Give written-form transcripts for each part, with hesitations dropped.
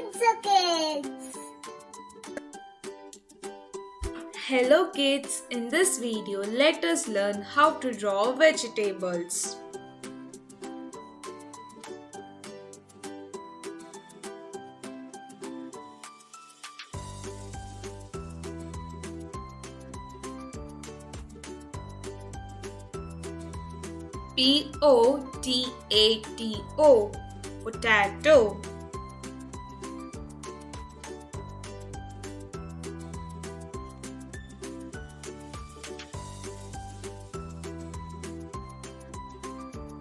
Kidzo Kids. Hello kids, in this video let us learn how to draw vegetables. Potato, potato.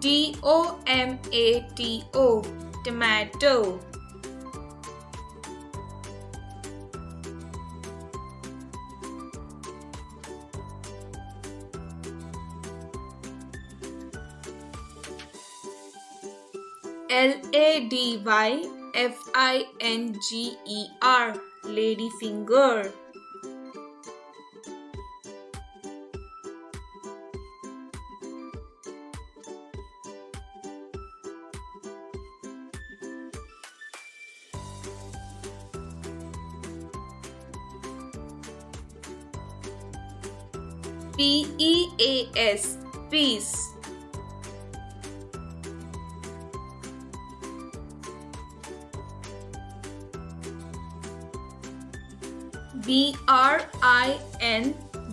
Tomato, tomato. Ladyfinger, ladyfinger. Peas, peas.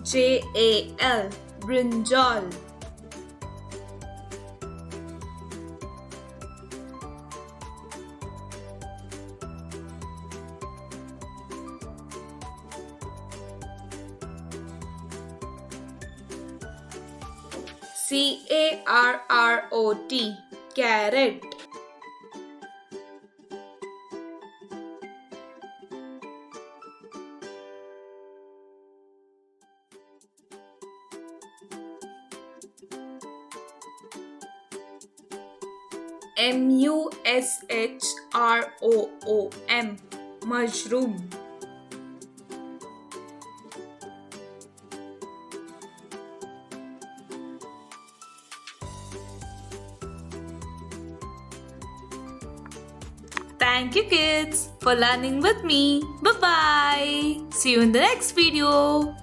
Brinjal, brinjal. Carrot, carrot. Mushroom, mushroom. Thank you kids for learning with me. Bye bye. See you in the next video.